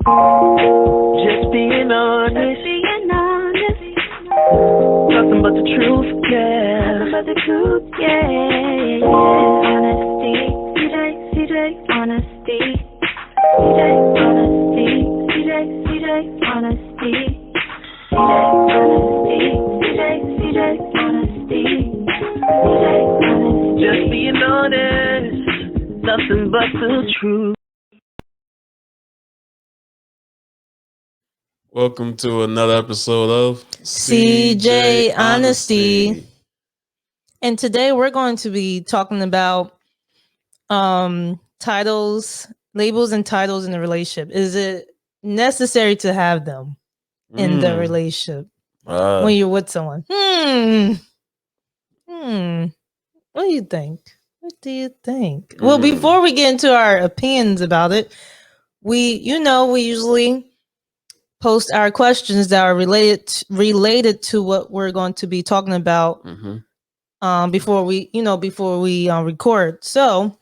Just being honest. Nothing but the truth, yeah. Nothing but the truth, yeah. Honesty, CJ, honesty. CJ, honesty. CJ, honesty. CJ, honesty. CJ, honesty. Just being honest. Nothing but the truth. Welcome to another episode of CJ Honesty. And today we're going to be talking about titles, labels and titles in a relationship. Is it necessary to have them in the relationship when you're with someone? What do you think? Well, before we get into our opinions about it, we usually post our questions that are related to what we're going to be talking about before we record. So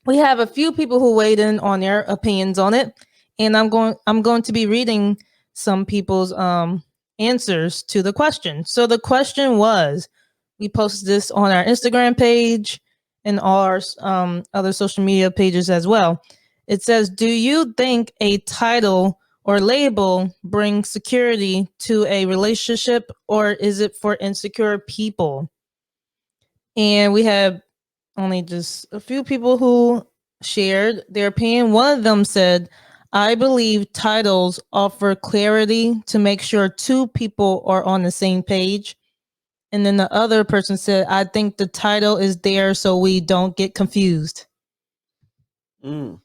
we have a few people who weighed in on their opinions on it, and I'm going to be reading some people's answers to the question. So the question was, we posted this on our Instagram page and our other social media pages as well. It says, do you think a title or label brings security to a relationship, or is it for insecure people? And we have only just a few people who shared their opinion. One of them said, I believe titles offer clarity to make sure two people are on the same page. And then the other person said, I think the title is there so we don't get confused. Wow.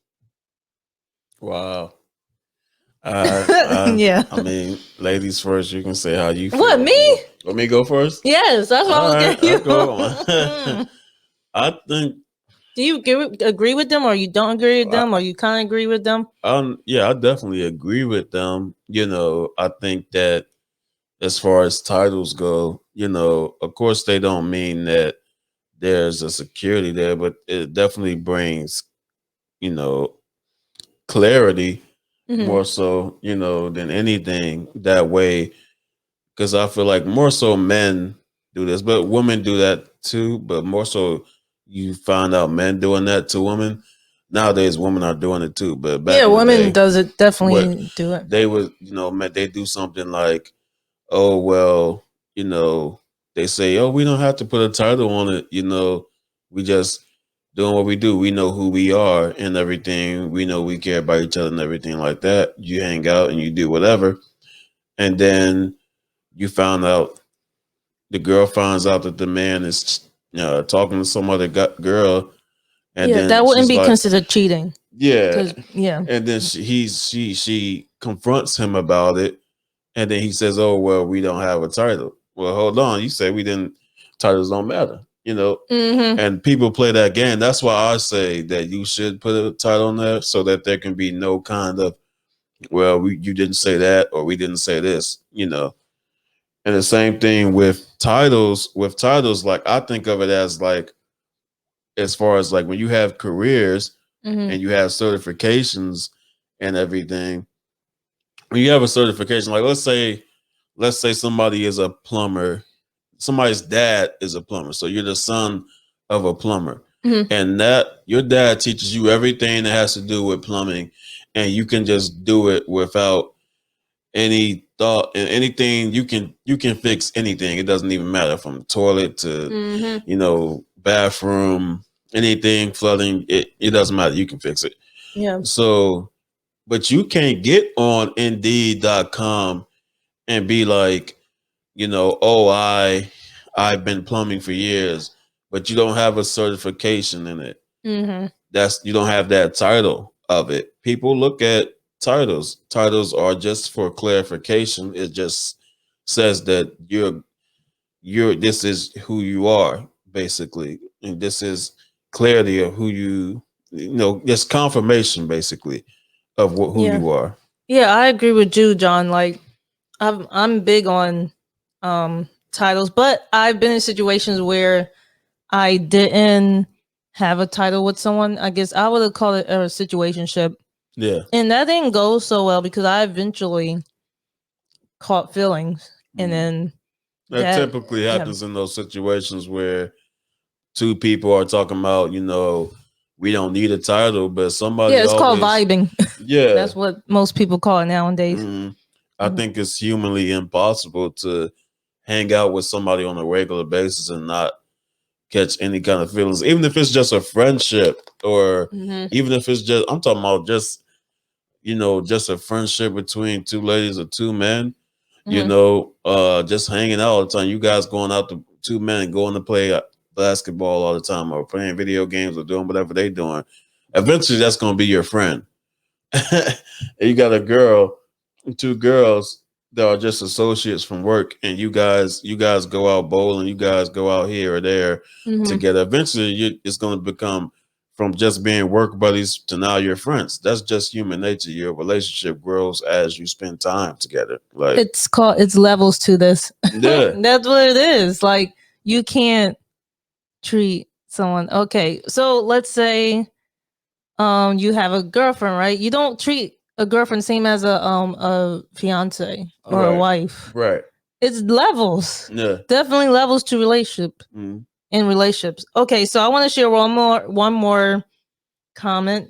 Yeah. I mean, ladies first, you can say how you feel. What, me? Let me go first? Yes, that's what I was getting you. I think. Do you agree with them, or you don't agree with them, or you kind of agree with them? Yeah, I definitely agree with them. I think that as far as titles go, of course they don't mean that there's a security there, but it definitely brings, clarity more so, than anything that way. Because I feel like more so men do this, but women do that too. But more so, you find out men doing that to women. Nowadays, women are doing it too. But back in women the day, does it definitely do it. They would, they do something like, oh well, they say, oh, we don't have to put a title on it. We just doing what we do. We know who we are and everything. We know we care about each other and everything like that. You hang out and you do whatever, and then you found out, the girl finds out that the man is talking to some other girl, and then that wouldn't be considered cheating. Yeah. And then she confronts him about it, and then he says, "Oh well, we don't have a title." Well, hold on, you say we didn't. Titles don't matter, And people play that game. That's why I say that you should put a title on there so that there can be no kind of, well, you didn't say that, or we didn't say this, And the same thing with titles. With titles, like I think of it as like, as far as like when you have careers and you have certifications and everything. When you have a certification, like let's say somebody is a plumber, somebody's dad is a plumber, so you're the son of a plumber, and that your dad teaches you everything that has to do with plumbing, and you can just do it without any thought and anything. You can fix anything. It doesn't even matter, from toilet to bathroom, anything, flooding, it doesn't matter. You can fix it. Yeah. So, but you can't get on Indeed.com and be like, oh, I've been plumbing for years, but you don't have a certification in it. That's, you don't have that title of it. People look at titles. Titles are just for clarification. It just says that you're this is who you are, basically, and this is clarity of who it's confirmation basically of who you are. Yeah, I agree with you, John. Like I'm big on titles, but I've been in situations where I didn't have a title with someone. I guess I would have called it a situationship. Yeah. And that didn't go so well because I eventually caught feelings. And then that typically happens in those situations where two people are talking about, we don't need a title, but somebody it's called vibing. Yeah. That's what most people call it nowadays. I think it's humanly impossible to hang out with somebody on a regular basis and not catch any kind of feelings, even if it's just a friendship or even if it's just, I'm talking about just, just a friendship between two ladies or two men, just hanging out all the time. You guys going out to two men going to play basketball all the time or playing video games or doing whatever they're doing. Eventually that's going to be your friend. And you got a girl, two girls that are just associates from work, and you guys go out bowling, you guys go out here or there together. Eventually it's going to become from just being work buddies to now you're friends. That's just human nature. Your relationship grows as you spend time together. Like it's levels to this. Yeah. That's what it is. Like you can't treat someone. Okay, so let's say you have a girlfriend, right? You don't treat a girlfriend same as a fiance or a wife. Right. It's levels. Yeah. Definitely levels to relationship in relationships. Okay, so I want to share one more comment.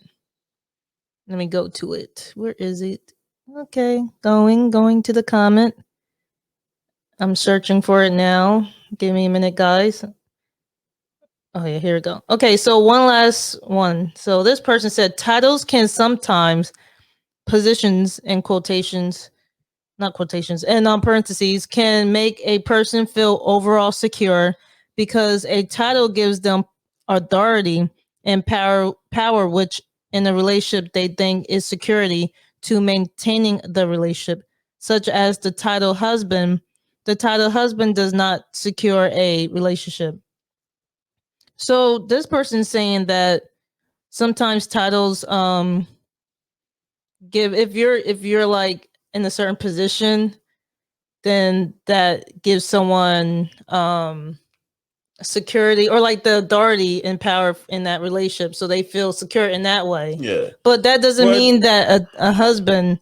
Let me go to it. Where is it? Okay, going to the comment. I'm searching for it now. Give me a minute, guys. Oh yeah, here we go. Okay, so one last one. So this person said titles can sometimes, positions in quotations, not quotations, and on parentheses, can make a person feel overall secure because a title gives them authority and power which in a relationship they think is security to maintaining the relationship, such as the title husband. The title husband does not secure a relationship. So this person's saying that sometimes titles give, if you're like in a certain position, then that gives someone security or like the authority and power in that relationship, so they feel secure in that way. Yeah. But that doesn't mean that a husband,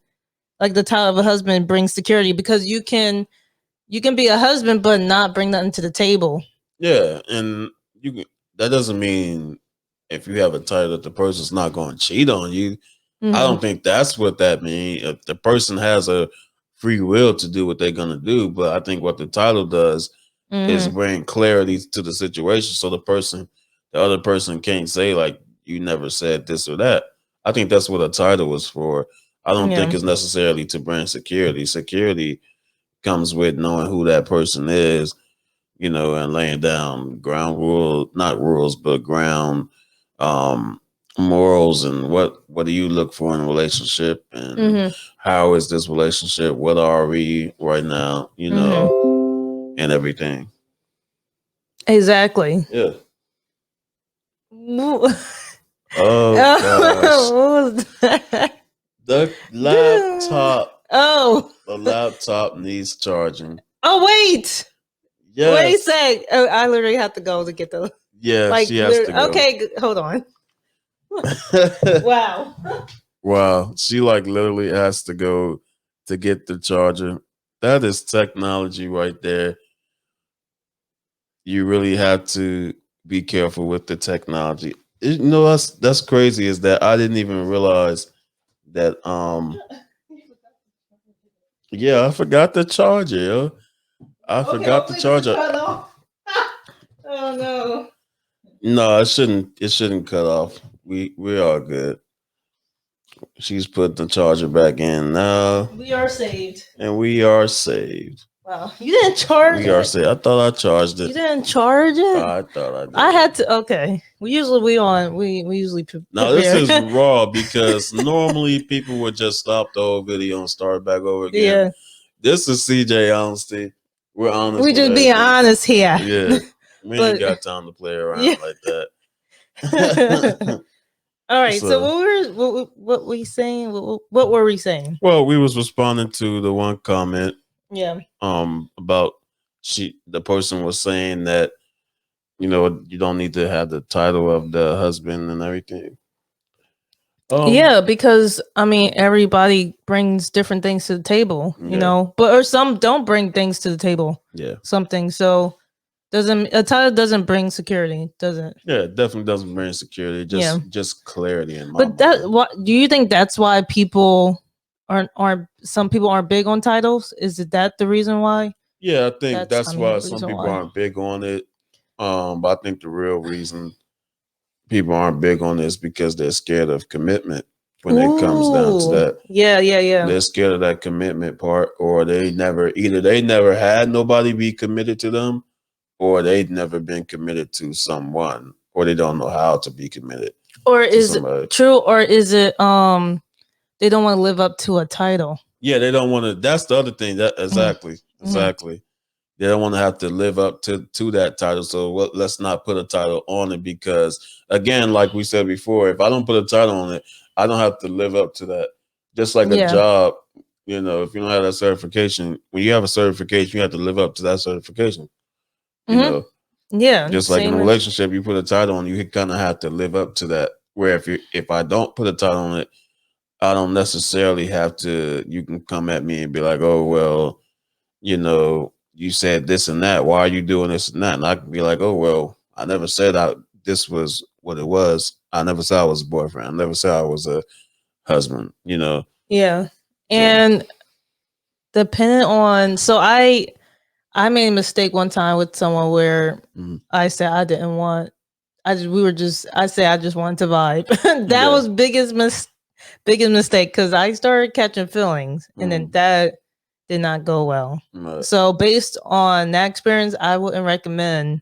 like the title of a husband, brings security, because you can be a husband but not bring nothing to the table. Yeah, and that doesn't mean if you have a title that the person's not going to cheat on you. I don't think that's what that means. If the person has a free will to do what they're going to do, but I think what the title does is bring clarity to the situation, so the other person can't say like, you never said this or that. I think that's what a title is for. I don't think it's necessarily to bring security. Security comes with knowing who that person is, and laying down ground not rules, but ground morals, and what do you look for in a relationship, and how is this relationship? What are we right now? And everything. Exactly. Yeah. Oh gosh. What was that? The laptop. Oh. The laptop needs charging. Oh wait. Yes. Wait a sec. Oh, I literally have to go to get the. Yeah, like, she has to go. Okay, hold on. Wow. Wow. She like literally has to go to get the charger. That is technology right there. You really have to be careful with the technology. That's crazy, is that I didn't even realize that yeah, I forgot the charger, yo. I forgot the charger. Oh no. No, it shouldn't cut off. We are good. She's put the charger back in now. We are saved. And we are saved. Wow. You didn't charge it? We are saved. I thought I charged it. You didn't charge it? I thought I did. I had to. Okay. We usually prepare. Now this is raw, because normally people would just stop the whole video and start back over again. Yeah. This is CJ Honesty. We're honest. We just being honest here. Yeah. We ain't got time to play around like that. All right. So what were we saying? What were we saying? Well, we was responding to the one comment. Yeah. About the person was saying that, you don't need to have the title of the husband and everything. Yeah, because I mean, everybody brings different things to the table, you know, but or some don't bring things to the table. Yeah, something. So a title doesn't bring security, does it? Yeah, it definitely doesn't bring security. Just clarity in my But that mind. what do you think that's why people aren't some people aren't big on titles? Is it that the reason why? Yeah, I think that's why the some reason people why. aren't big on it. But I think the real reason people aren't big on this because they're scared of commitment when it comes down to that. Yeah. They're scared of that commitment part, or they never had nobody be committed to them, or they've never been committed to someone, or they don't know how to be committed. Or is it true, or is it they don't want to live up to a title? Yeah, they don't want to. That's the other thing. That exactly. They don't want to have to live up to that title. So let's not put a title on it, because again, like we said before, if I don't put a title on it, I don't have to live up to that. Just like a job, you know, if you don't have that certification, when you have a certification, you have to live up to that certification. You know, just like in a relationship, you put a title on, you kind of have to live up to that. Where if I don't put a title on it, I don't necessarily have to. You can come at me and be like, oh well, you know, you said this and that. Why are you doing this and that? And I can be like, oh, well, I never said this was what it was. I never said I was a boyfriend. I never said I was a husband, you know? Yeah. And depending on, so I made a mistake one time with someone where I said I didn't want, I said I just wanted to vibe. That was biggest mistake, because I started catching feelings, and then that did not go well. So based on that experience, I wouldn't recommend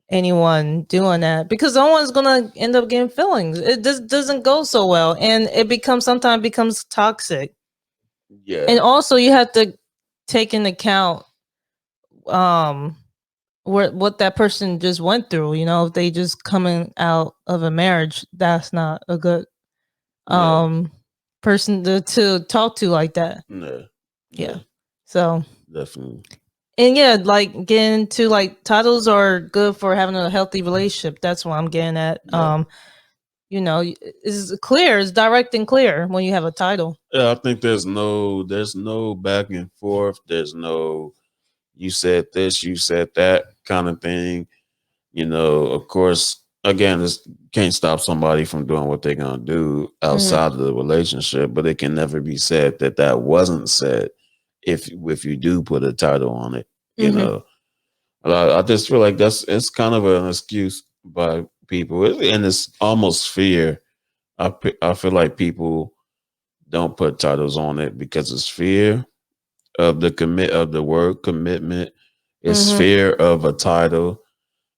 anyone doing that, because someone's gonna end up getting feelings. It just doesn't go so well, and sometimes becomes toxic. Yeah. And also you have to take into account what that person just went through. You know, if they just coming out of a marriage, that's not a good person to talk to like that. Yeah. So definitely. And yeah, like getting to like titles are good for having a healthy relationship. That's what I'm getting at. You know, it's direct and clear when you have a title. Yeah, I think there's no back and forth. There's no you said this, you said that kind of thing. You know, of course, again, this can't stop somebody from doing what they're gonna do outside of the relationship, but it can never be said that wasn't said if you do put a title on it. You know, I just feel like it's kind of an excuse by people, and it's almost fear. I feel like people don't put titles on it because it's fear of the word commitment. It's fear of a title.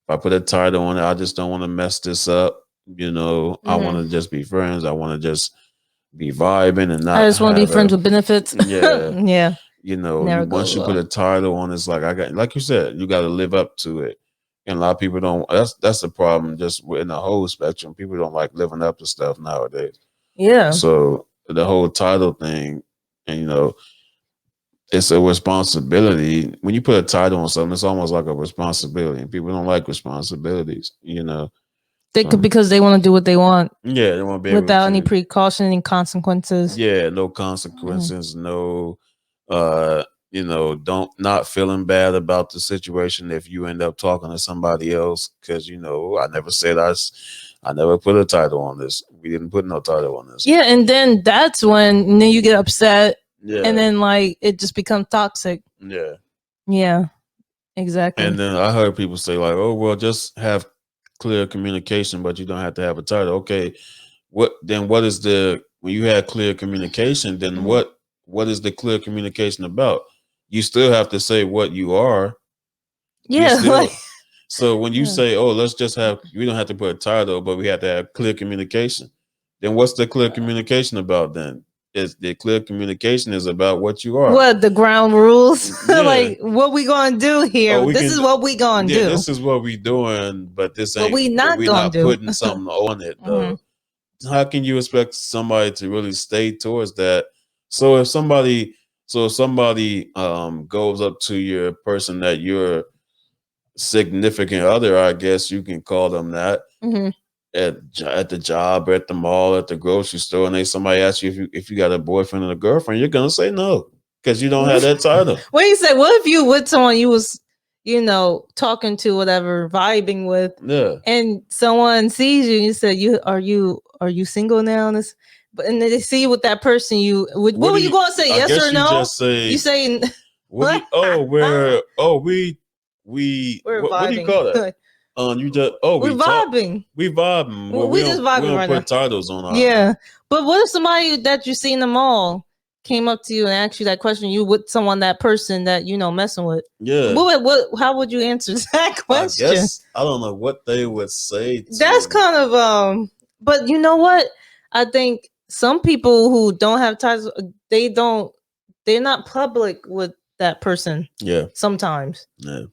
If I put a title on it, I just don't want to mess this up. You know, I want to just be friends. I want to just be vibing and not. I just want to be friends with benefits. Yeah, yeah. You know, once you put a title on, it's like like you said, you got to live up to it. And a lot of people don't. That's the problem. Just in the whole spectrum, people don't like living up to stuff nowadays. Yeah. So the whole title thing, and you know, it's a responsibility. When you put a title on something, it's almost like a responsibility. And people don't like responsibilities, you know. Because they want to do what they want. Yeah, they want to be without any precaution and consequences. Yeah, no consequences, no you know, not feeling bad about the situation if you end up talking to somebody else, because you know, I never put a title on this. We didn't put no title on this. Yeah, and then that's when then you get upset. Yeah. And then like it just becomes toxic. Yeah. Yeah. Exactly. And then I heard people say like, "Oh, well, just have clear communication, but you don't have to have a title." Okay. What is when you have clear communication, then what is the clear communication about? You still have to say what you are. Yeah. So when you say, "Oh, let's just we don't have to put a title, but we have to have clear communication," then what's the clear communication about then? Is the clear communication is about what you are. What the ground rules? Yeah. Like what we gonna do here? This is what we gonna do. This is what we doing, but this ain't. We not putting something on it though. How can you expect somebody to really stay towards that? So if somebody goes up to your person that your significant other, I guess you can call them that, at the job, at the mall, at the grocery store, and somebody asks you if you got a boyfriend and a girlfriend, you're gonna say no because you don't have that title. What do you say? What if you with someone you was, talking to, whatever, vibing with, and someone sees you and you said, are you single now? And then they see you with that person. What were you going to say? Yes or no? Just say, you say, we're what do you call that? You just we're vibing. We vibing. Well, we just vibing. We don't put titles on our. Yeah, but what if somebody that you see in the mall came up to you and asked you that question? You with that person that messing with? Yeah. How would you answer that question? I don't know what they would say. That's kind of But you know what? I think some people who don't have titles, they're not public with that person. Yeah. Sometimes. Yeah.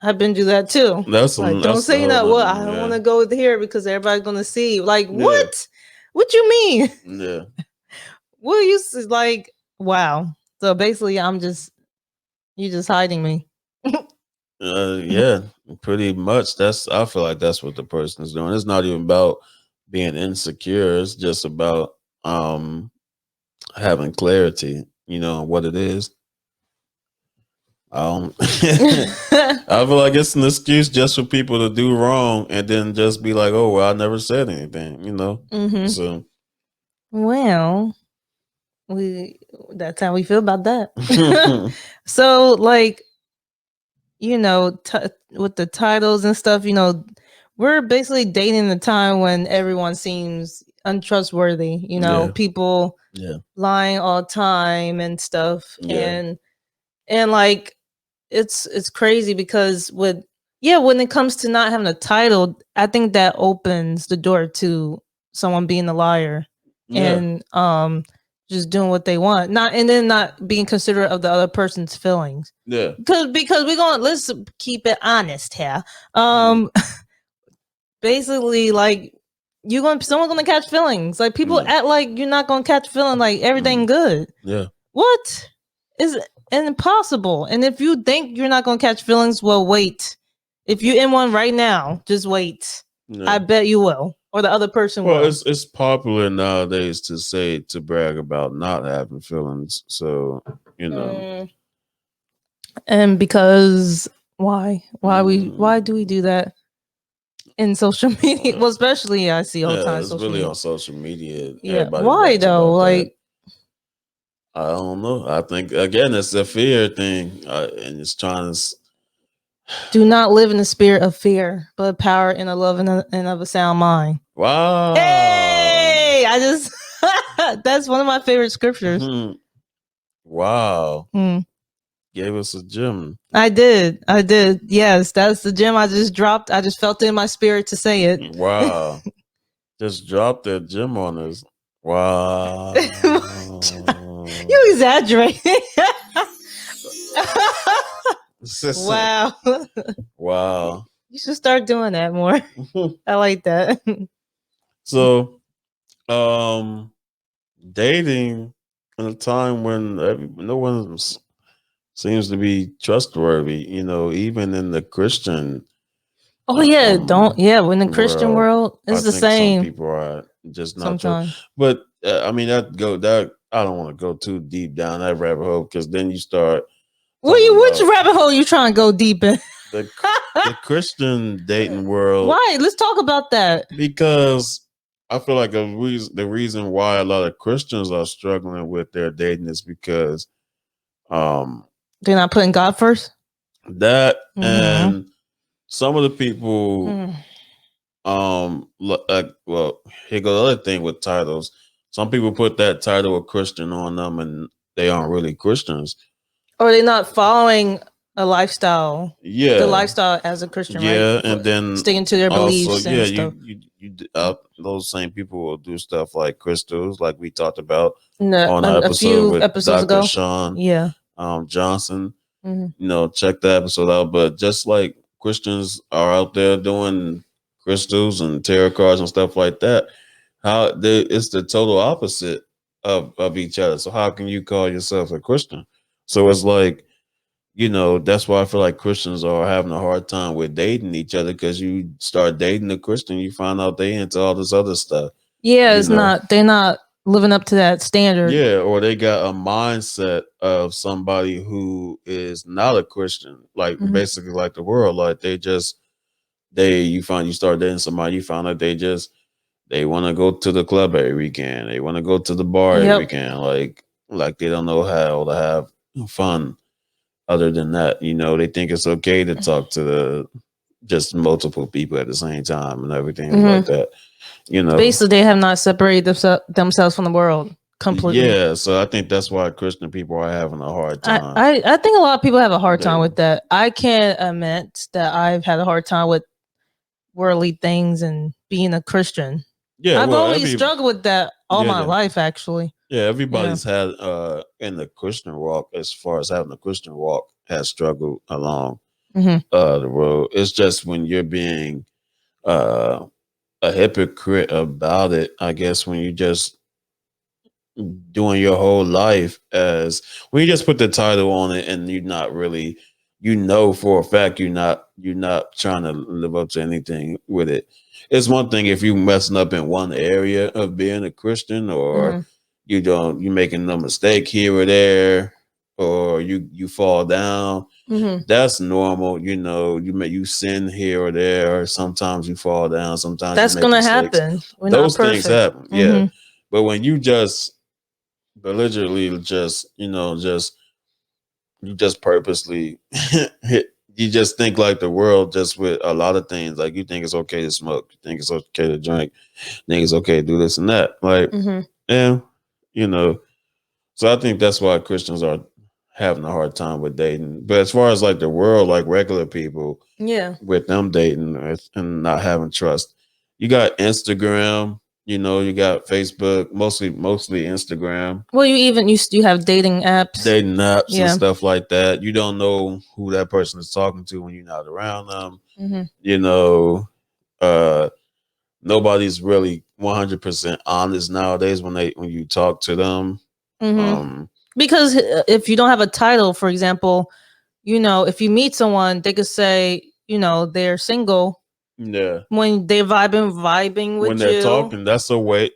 I've been through that too. Don't say that. Well, I don't want to go here because everybody's gonna see. What? What you mean? Yeah. What you wow. So basically, you just hiding me. Yeah, pretty much. I feel like that's what the person is doing. It's not even about being insecure. It's just about having clarity, on what it is. I feel like it's an excuse just for people to do wrong and then just be like, oh, well, I never said anything, Mm-hmm. So, well, that's how we feel about that. So, with the titles and stuff, we're basically dating the time when everyone seems untrustworthy, people lying all the time and stuff. And it's crazy because when it comes to not having a title, I think that opens the door to someone being a liar and just doing what they want, not being considerate of the other person's feelings. Yeah, because let's keep it honest here. Basically, someone's gonna catch feelings. Like people act like you're not gonna catch feeling, like everything good. Yeah, what is impossible? And if you think you're not gonna catch feelings, well, wait. If you're in one right now, just wait. I bet you will. Or the other person will. Well, it's popular nowadays to brag about not having feelings. So, and because why do we do that in social media? Well, especially I see all the time. It's really on social media. Yeah. Why though? I don't know. I think again, it's a fear thing, and it's trying to. Do not live in the spirit of fear, but power in the love and of a sound mind. Wow. Hey, that's one of my favorite scriptures. Mm-hmm. Wow. Gave us a gem. I did. Yes, that's the gem I just dropped. I just felt it in my spirit to say it. Wow. Just dropped that gem on us. Wow. You exaggerate. Wow. Wow. You should start doing that more. I like that. So, dating in a time when no one seems to be trustworthy, even in the Christian. Oh yeah, when the Christian world is the same. Some people are just not sometimes. But I don't want to go too deep down that rabbit hole because then you start. Which rabbit hole you trying to go deep in? The Christian dating world. Why? Let's talk about that. Because I feel like the reason why a lot of Christians are struggling with their dating is because they're not putting God first. That and some of the people well, here goes the other thing with titles. Some people put that title of Christian on them and they aren't really Christians. Or they're not following a lifestyle. Yeah. The lifestyle as a Christian, right? Yeah, and then sticking to their beliefs and stuff. You those same people will do stuff like crystals, like we talked about on an episode with Dr. ago. Sean Johnson. Check the episode out. But just like Christians are out there doing crystals and tarot cards and stuff like that, it's the total opposite of each other. So how can you call yourself a Christian? So it's like that's why I feel like Christians are having a hard time with dating each other, because you start dating a Christian, you find out they into all this other stuff. Yeah, they're not living up to that standard. Yeah, or they got a mindset of somebody who is not a Christian, like basically like the world. Like you start dating somebody, you find out they want to go to the club every weekend, they want to go to the bar every weekend, like they don't know how to have fun. Other than that, they think it's okay to talk to just multiple people at the same time and everything like that. Basically, they have not separated themselves from the world completely. Yeah, so I think that's why Christian people are having a hard time. I think a lot of people have a hard time with that. I can't admit that I've had a hard time with worldly things and being a Christian. Yeah, I've always struggled with that all my life, actually. Yeah, everybody's had in the Christian walk, as far as having a Christian walk, has struggled along the road. It's just when you're being a hypocrite about it, I guess, when you just doing your whole life as when you just put the title on it and you're not really, for a fact you're not trying to live up to anything with it. It's one thing if you messing up in one area of being a Christian, or you're making a mistake here or there, or you fall down. That's normal. You sin here or there, or sometimes you fall down, sometimes that's gonna happen. Those things happen. Yeah. But when you just belligerently you just purposely you just think like the world, just with a lot of things. Like, you think it's okay to smoke, you think it's okay to drink, you think it's okay to do this and that. Like, so I think that's why Christians are having a hard time with dating. But as far as like the world, like regular people, with them dating and not having trust, you got Instagram, you got Facebook, mostly Instagram. Well, you have dating apps And stuff like that. You don't know who that person is talking to when you're not around them. Nobody's really 100% honest nowadays when you talk to them. Because if you don't have a title, for example, if you meet someone, they could say, they're single. Yeah. When they're vibing with when they're talking, that's a way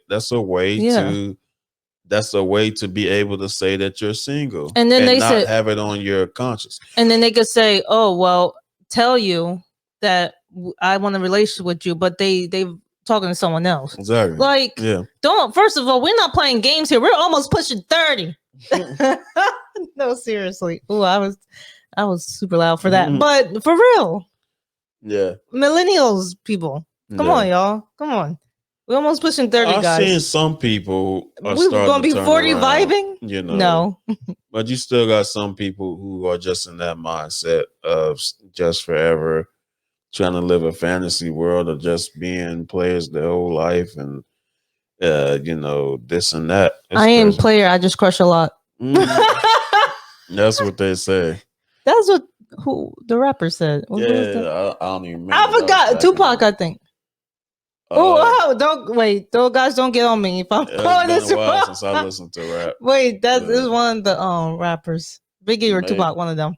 to be able to say that you're single, and then they not have it on your conscience. And then they could say, "Oh, well, tell you that I want a relationship with you," but they talking to someone else. Exactly. Like, don't. First of all, we're not playing games here. We're almost pushing 30. No, seriously. Oh, I was super loud for that, but for real. Yeah. Millennials, people, come on, y'all, come on. We're almost pushing 30, guys. I've seen some people we're going to be 40 around, vibing. No. But you still got some people who are just in that mindset of just forever trying to live a fantasy world of just being players their whole life, and this and that. I ain't player. I just crush a lot. That's what they say. That's what the rapper said. I don't even remember. I forgot. Tupac, I think. Don't wait. Guys, don't get on me if I'm calling this wrong. Since I listened to rap. Wait, that is one of the rappers. Biggie or Tupac, one of them.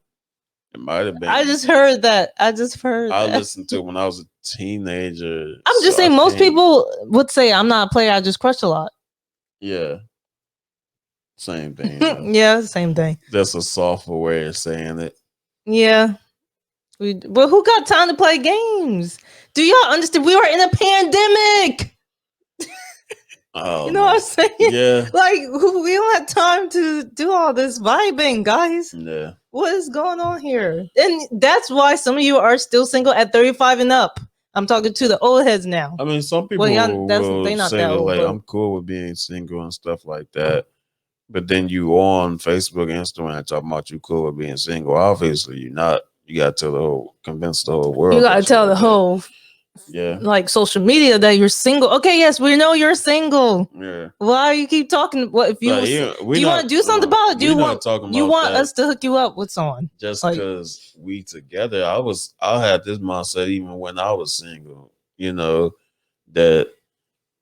It might have been. I just heard that. I listened to it when I was a teenager. I'm just saying, most people would say I'm not a player. I just crush a lot. Yeah. Same thing. Yeah, same thing. That's a softer way of saying it. Yeah. But who got time to play games? Do y'all understand? We were in a pandemic. You know what I'm saying? Yeah. Like, we don't have time to do all this vibing, guys. Yeah. What is going on here? And that's why some of you are still single at 35 and up. I'm talking to the old heads now. I mean, some people will say that, like, I'm cool with being single and stuff like that. But then you on Facebook, Instagram, talking about you cool with being single. Obviously, you're not. You got to convince the whole world. You got to tell the whole, like, social media that you're single. Okay, yes, we know you're single. Yeah. Why you keep talking? What if you? Do you want to do something about it? Do you want us to hook you up with someone? Just because we together, I had this mindset even when I was single. That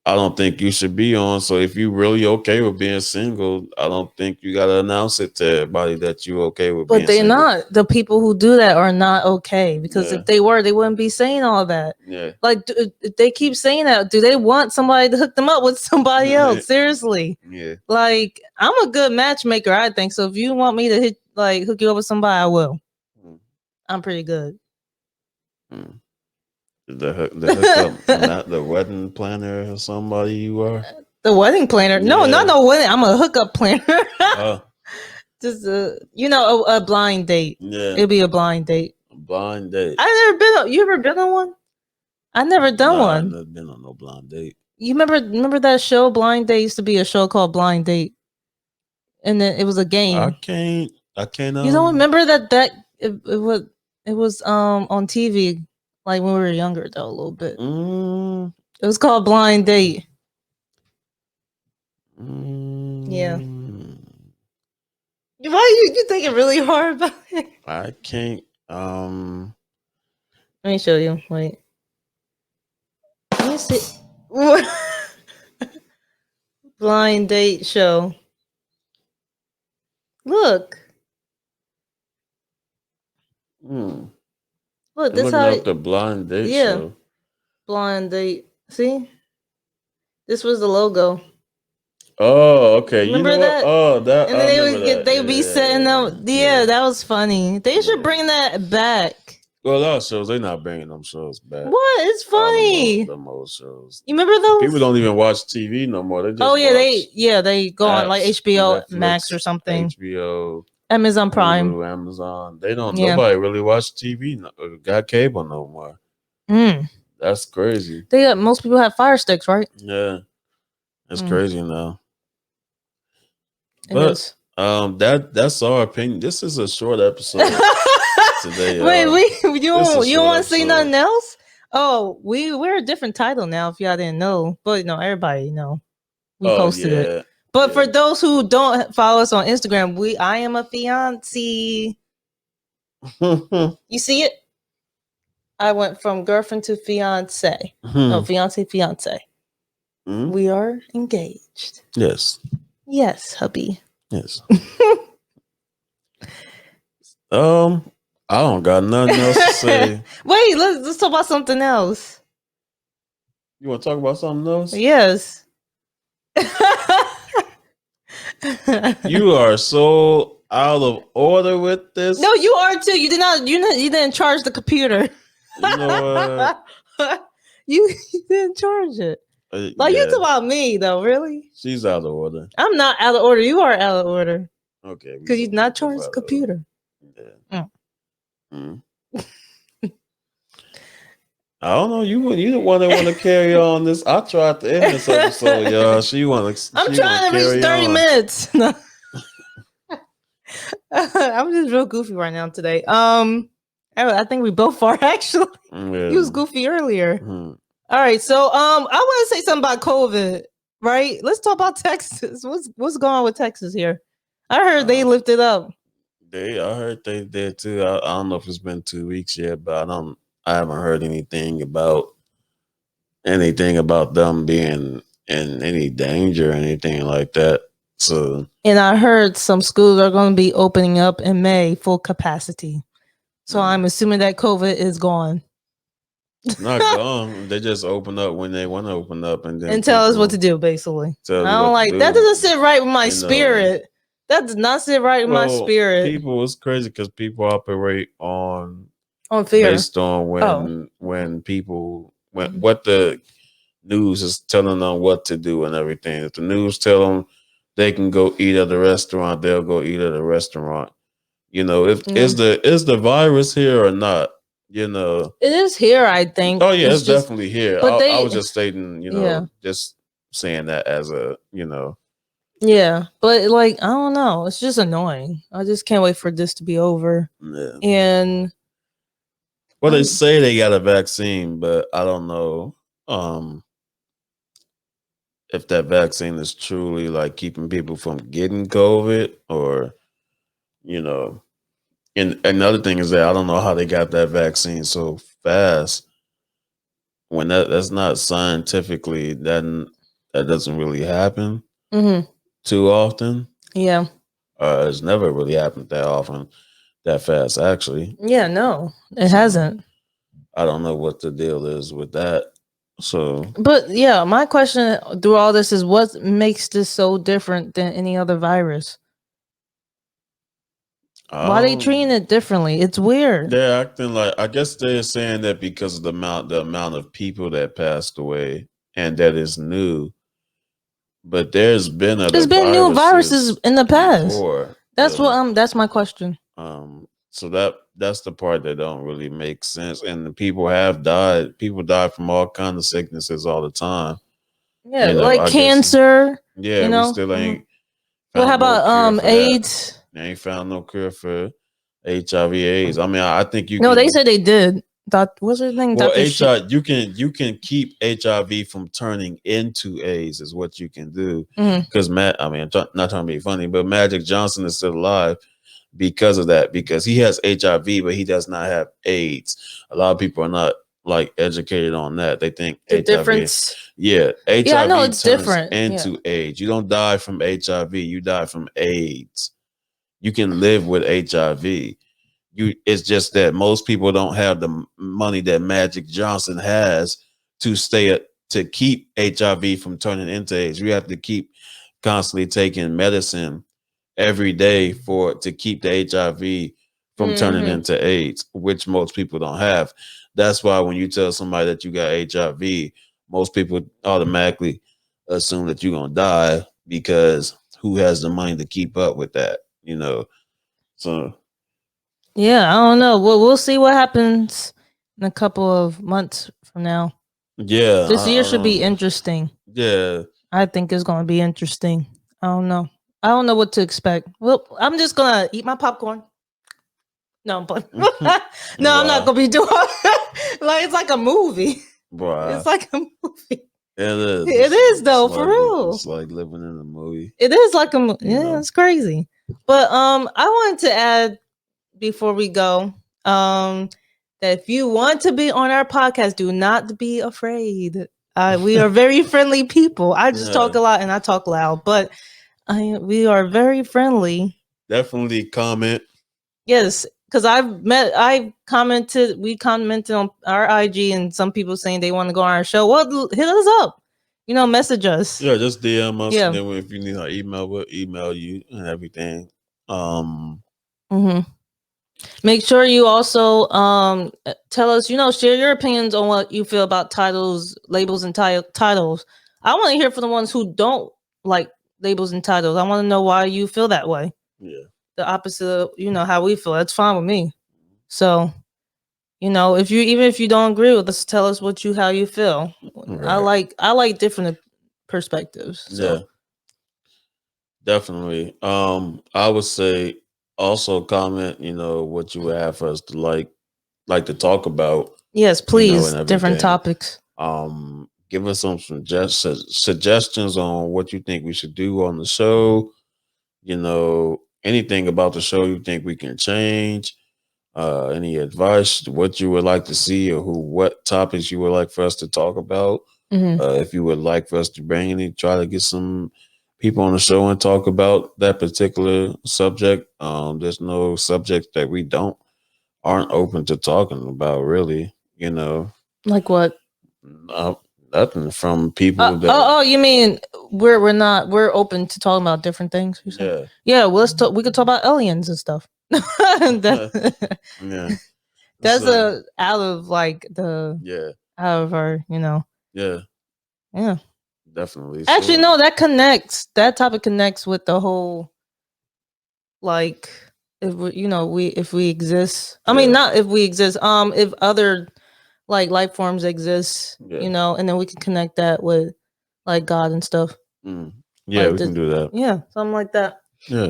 I don't think you should be on. So if you really okay with being single, I don't think you gotta announce it to everybody that you okay with being But they're single. not. The people who do that are not okay, because if they were, they wouldn't be saying all that. Yeah. Like, if they keep saying that, do they want somebody to hook them up with somebody else? Seriously. Yeah. Like, I'm a good matchmaker, I think. So if you want me to hook you up with somebody, I will. I'm pretty good. The hookup, not the wedding planner or somebody you are. The wedding planner? No, not no wedding. I'm a hookup planner. Just a blind date. Yeah, it'd be a blind date. A blind date. I never been. You ever been on one? I never done one. I've never been on no blind date. You remember that show Blind Date? Used to be a show called Blind Date, and then it was a game. I can't. You don't remember that it was on TV. Like when we were younger, though, a little bit. It was called Blind Date. Yeah. Why you thinking really hard about it? I can't. Let me show you. Wait. Let me see. Blind Date show. Look. Look, this how the blind date show. Blind Date. See? This was the logo. Oh, okay. Remember that? Oh, that. And then they would be setting them. Yeah, that was funny. They should bring that back. Well, a lot of shows, they're not bringing them shows back. What? It's funny. The most shows. You remember those? People don't even watch TV no more. They just they go on like HBO Netflix, Max or something. HBO, Amazon Prime, Hulu, Amazon. They don't. Nobody really watch TV. Got cable no more. That's crazy. Most people have Fire Sticks, right? Yeah, that's crazy now. But that's our opinion. This is a short episode today. Wait, you don't want to say nothing else? Oh, we're a different title now. If y'all didn't know, but everybody know we posted it. But for those who don't follow us on Instagram, I am a fiancé. You see it? I went from girlfriend to fiance. No, fiance. We are engaged. Yes. Yes, hubby. Yes. I don't got nothing else to say. Wait, let's talk about something else. You want to talk about something else? Yes. You are so out of order with this. No, you are too. You didn't charge the computer. You know what? You didn't charge it. You talk about me though, really? She's out of order. I'm not out of order. You are out of order. Okay. Because you not charged the computer. Yeah. I don't know. You the one that want to carry on this. I tried to end this episode, y'all. I'm trying to reach 30 minutes. No. I'm just real goofy right now today. I think we both are actually. Yeah. He was goofy earlier. All right, so I want to say something about COVID. Right? Let's talk about Texas. What's going on with Texas here? I heard they lifted up. I heard they did too. I don't know if it's been 2 weeks yet, but I haven't heard anything about them being in any danger or anything like that. So, and I heard some schools are going to be opening up in May full capacity. So I'm assuming that COVID is gone. It's not gone. They just open up when they want to open up and tell us what to do, basically. I don't like that. Doesn't sit right with my spirit. That does not sit right with my spirit. It's crazy because people operate on fear based on when what the news is telling them what to do and everything. If the news tell them they can go eat at the restaurant, they'll go eat at a restaurant. Is the virus here or not? It is here, I think. Oh yeah, it's definitely here. I was just stating, just saying that as a, Yeah, but I don't know. It's just annoying. I just can't wait for this to be over. Yeah. And they say they got a vaccine, but I don't know if that vaccine is truly keeping people from getting COVID or, And another thing is that I don't know how they got that vaccine so fast when that's not scientifically, that that doesn't really happen Mm-hmm. too often. Yeah. It's never really happened that often, that fast, actually. Yeah, no, it So hasn't. I don't know what the deal is with that. So, But yeah, my question through all this is what makes this so different than any other virus? Why they treating it differently? It's weird. they're acting like, I guess they're saying that because of the amount of people that passed away and that is new. But there's been other There's been new viruses in the past. Before, that's what that's my question. So that's the part that don't really make sense. And the people have died. People die from all kinds of sicknesses all the time. Yeah, like cancer. Yeah, we still ain't. Well, how about AIDS? They ain't found no cure for HIV/AIDS. I mean, I think you. No, they said they did. What's her name? Well, HIV. You can keep HIV from turning into AIDS is what you can do. Because I mean, I'm not trying to be funny, but Magic Johnson is still alive because of that. Because he has HIV, but he does not have AIDS. A lot of people are not like educated on that. They think the HIV. Difference. Yeah, HIV. Yeah, I know it's different. Into AIDS. You don't die from HIV. You die from AIDS. You can live with HIV. It's just that most people don't have the money that Magic Johnson has to keep HIV from turning into AIDS. You have to keep constantly taking medicine every day to keep the HIV from turning into AIDS, which most people don't have. That's why when you tell somebody that you got HIV, most people automatically assume that you're gonna die because who has the money to keep up with that, So yeah, I don't know. Well, we'll see what happens in a couple of months from now. Yeah, this year should be interesting. Yeah, I think it's going to be interesting. I don't know what to expect. Well, I'm just gonna eat my popcorn. No, but no, I'm not gonna be doing like it's like a movie. Bruh. It's like a movie. It is. It is though, for real. It's like living in a movie. It is like a movie. Yeah, it's crazy. But I wanted to add before we go, that if you want to be on our podcast, do not be afraid. We are very friendly people. I just talk a lot and I talk loud, but we are very friendly. Definitely comment. Yes, because we commented on our IG and some people saying they want to go on our show. Well, hit us up. Message us. Yeah, just DM us. Yeah. And then if you need our email, we'll email you and everything. Make sure you also tell us, share your opinions on what you feel about titles, labels, and titles. I want to hear from the ones who don't like labels and titles. I want to know why you feel that way. Yeah. The opposite of, how we feel. That's fine with me. So, if you don't agree with us, tell us how you feel. Right. I like different perspectives. So. Yeah. Definitely. I would say also comment, what you would have for us to like to talk about. Yes, please. Different topics. Give us some suggestions on what you think we should do on the show. Anything about the show you think we can change. Any advice, what you would like to see, or what topics you would like for us to talk about. If you would like for us to try to get some people on the show and talk about that particular subject. There's no subject that we aren't open to talking about, really. Like what? Nothing from people that. Oh, you mean we're open to talking about different things? Yeah. Well, let's talk. We could talk about aliens and stuff. Yeah. That's out of out of our Yeah. Definitely. Actually, no, that topic connects with the whole if we exist. I mean, not if we exist, if other life forms exist, and then we can connect that with God and stuff. Yeah, we can do that. Yeah, something like that. Yeah.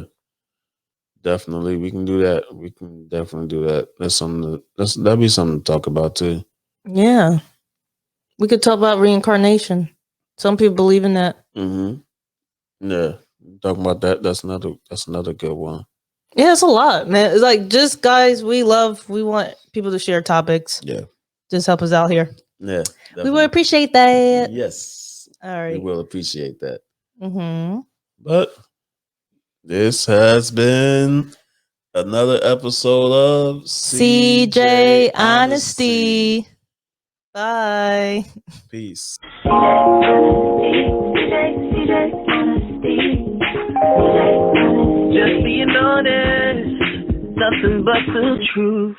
Definitely, we can do that. We can definitely do that. That'd be something to talk about too. Yeah, we could talk about reincarnation. Some people believe in that. Yeah, talking about that. That's another good one. Yeah, it's a lot, man. It's just guys, we want people to share topics. Yeah, just help us out here. Yeah, definitely. We would appreciate that. Yes. All right. We will appreciate that. Mm-hmm. But this has been another episode of CJ Honesty. Bye. Peace. Just being honest, nothing but the truth.